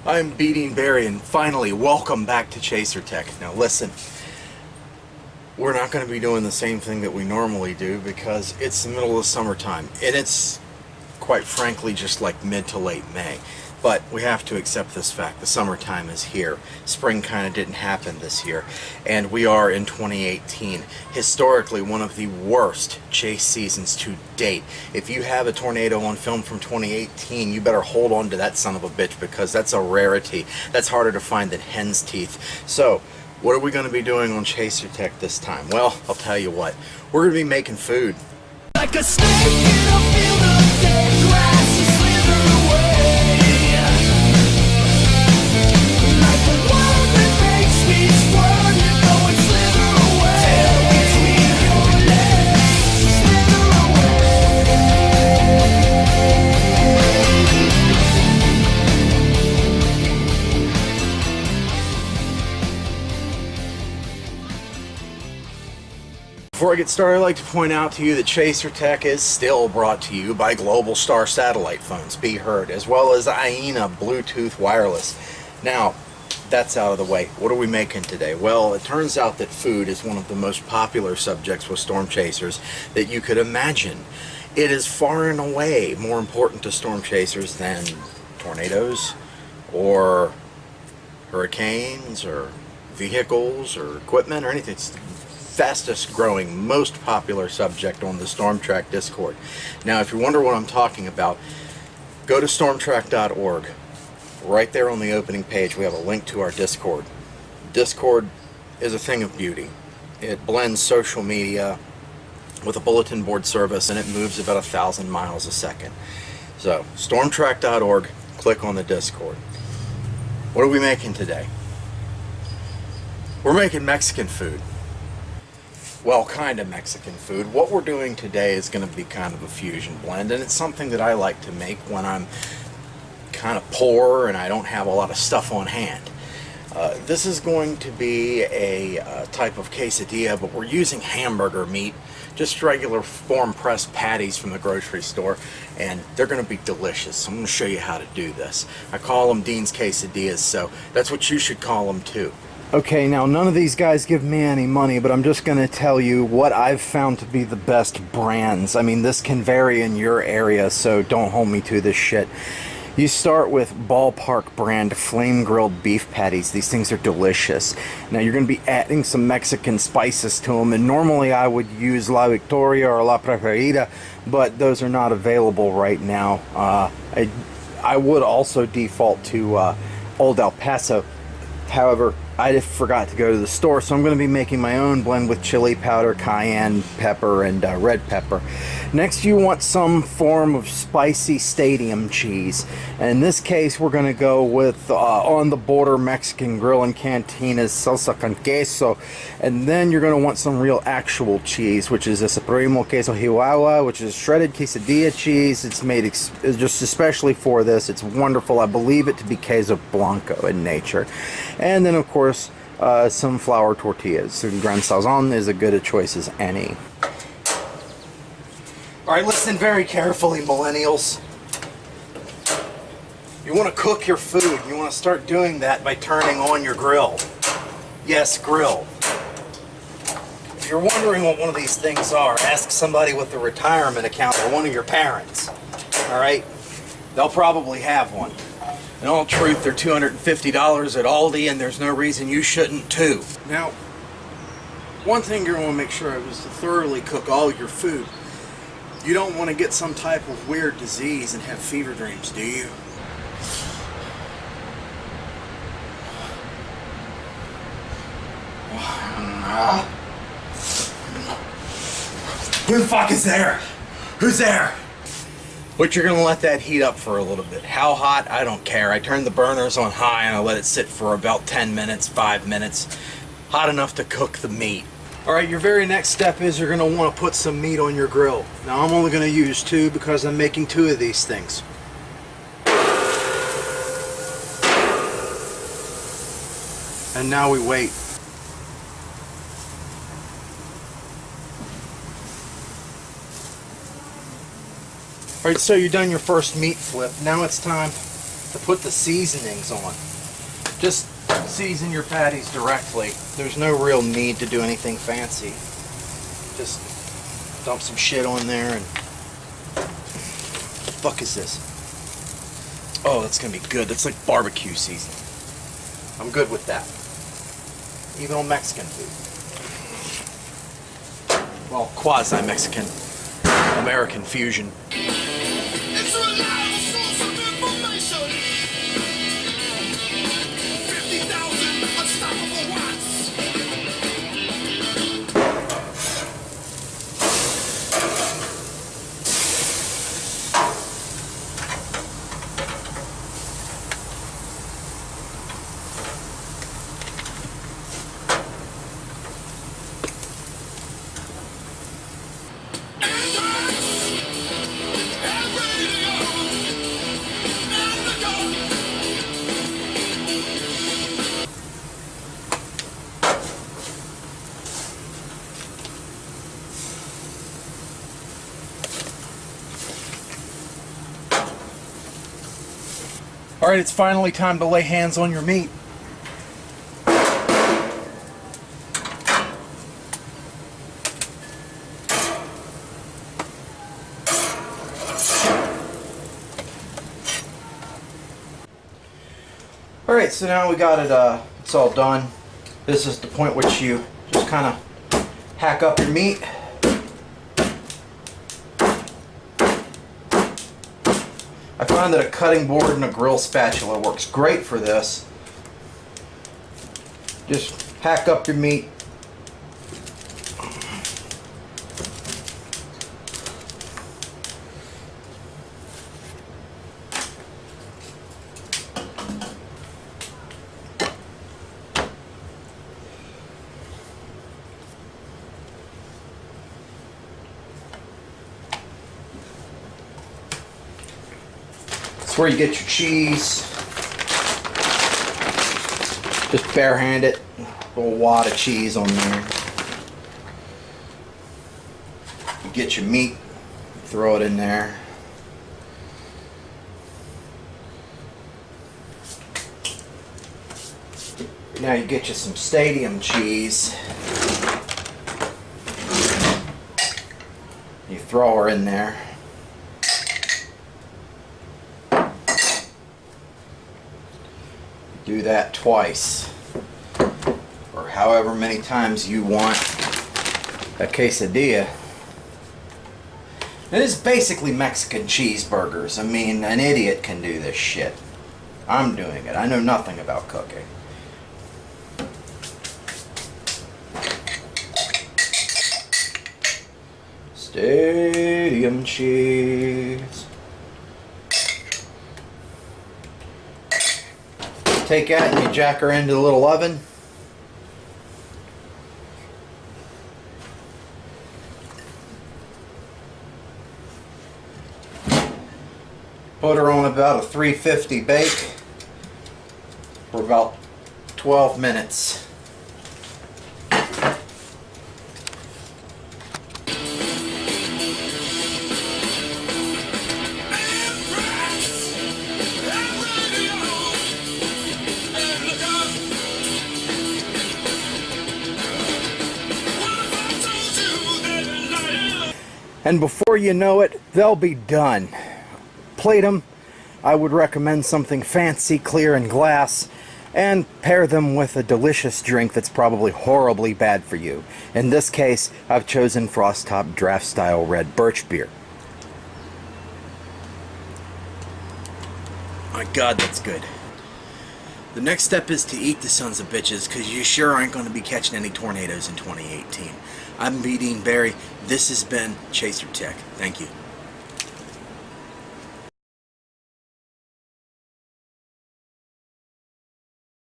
I'm Beating Barry, and finally, welcome back to ChaserTech. Now listen, we're not going to be doing the same thing that we normally do because it's the middle of summertime, and it's, quite frankly, just like mid to late May. But we have to accept this fact. The summertime is here. Spring kind of didn't happen this year. And we are in 2018. Historically, one of the worst chase seasons to date. If you have a tornado on film from 2018, you better hold on to that son of a bitch because that's a rarity. That's harder to find than hen's teeth. So, what are we going to be doing on ChaserTech this time? Well, I'll tell you what. We're going to be making food. Like a snake in a field of dead grass, you slither away. Like the world that makes me squirm, you go and slither away. Tail between your legs, you slither Before I get started, I'd like to point out to you that ChaserTech is still brought to you by Global Star satellite phones, be heard, as well as Aina Bluetooth wireless. Now, that's out of the way. What are we making today? Well, it turns out that food is one of the most popular subjects with storm chasers that you could imagine. It is far and away more important to storm chasers than tornadoes or hurricanes or vehicles or equipment or anything. It's the fastest growing, most popular subject on the StormTrack Discord. Now, if you wonder what I'm talking about, go to stormtrack.org. Right there on the opening page, we have a link to our Discord. Discord is a thing of beauty. It blends social media with a bulletin board service, and it moves about 1,000 miles a second. So, stormtrack.org, click on the Discord. What are we making today? We're making Mexican food. Well, kind of Mexican food. What we're doing today is going to be kind of a fusion blend, and it's something that I like to make when I'm kind of poor and I don't have a lot of stuff on hand. This is going to be a type of quesadilla, but we're using hamburger meat, just regular form pressed patties from the grocery store, and they're going to be delicious. So I'm going to show you how to do this. I call them Dean's Quesadillas, so that's what you should call them too. Okay, now none of these guys give me any money, but I'm just going to tell you what I've found to be the best brands. I mean, this can vary in your area, so don't hold me to this shit. You start with Ballpark brand flame grilled beef patties. These things are delicious. Now you're going to be adding some Mexican spices to them, and normally I would use La Victoria or La Preferida, but those are not available right now. I would also default to Old El Paso. However, I forgot to go to the store, so I'm going to be making my own blend with chili powder, cayenne pepper, and red pepper. Next, you want some form of spicy stadium cheese. And in this case, we're going to go with On the Border Mexican Grill and Cantina's salsa con queso. And then you're going to want some real actual cheese, which is a Supremo Queso Chihuahua, which is shredded quesadilla cheese. It's made just especially for this. It's wonderful. I believe it to be queso blanco in nature. And then, of course, some flour tortillas. Gran Sazon is as good a choice as any. Alright, listen very carefully, millennials. You want to cook your food. You want to start doing that by turning on your grill. Yes, grill. If you're wondering what one of these things are, ask somebody with a retirement account or one of your parents. Alright? They'll probably have one. In all truth, they're $250 at Aldi, and there's no reason you shouldn't too. Now, one thing you're going to make sure of is to thoroughly cook all your food. You don't want to get some type of weird disease and have fever dreams, do you? Who the fuck is there? Who's there? But you're going to let that heat up for a little bit. How hot? I don't care. I turn the burners on high and I let it sit for about 10 minutes, 5 minutes. Hot enough to cook the meat. Alright, your very next step is you're going to want to put some meat on your grill. Now I'm only going to use 2 because I'm making 2 of these things. And now we wait. Alright, so you've done your first meat flip. Now it's time to put the seasonings on. Just season your patties directly. There's no real need to do anything fancy. Just dump some shit on there and... What the fuck is this? Oh, that's gonna be good. That's like barbecue seasoning. I'm good with that. Even on Mexican food. Well, quasi-Mexican. American fusion. It's a reliable source of information. 50,000 unstoppable watts. Alright, it's finally time to lay hands on your meat. Alright, so now we got it, it's all done. This is the point which you just kind of hack up your meat. I find that a cutting board and a grill spatula works great for this. Just hack up your meat. That's where you get your cheese. Just barehand it. A little wad of cheese on there. You get your meat, throw it in there. Now you get you some stadium cheese. You throw her in there. Do that twice, or however many times you want a quesadilla. It is basically Mexican cheeseburgers. I mean, an idiot can do this shit. I'm doing it. I know nothing about cooking. Stadium cheese. Take that and you jack her into the little oven. Put her on about a 350 bake for about 12 minutes. And before you know it, they'll be done. Plate them. I would recommend something fancy, clear, and glass, and pair them with a delicious drink that's probably horribly bad for you. In this case, I've chosen Frost Top Draft Style Red Birch Beer. My God, that's good. The next step is to eat the sons of bitches, because you sure aren't going to be catching any tornadoes in 2018. I'm B. Dean Barry. This has been ChaserTech. Thank you.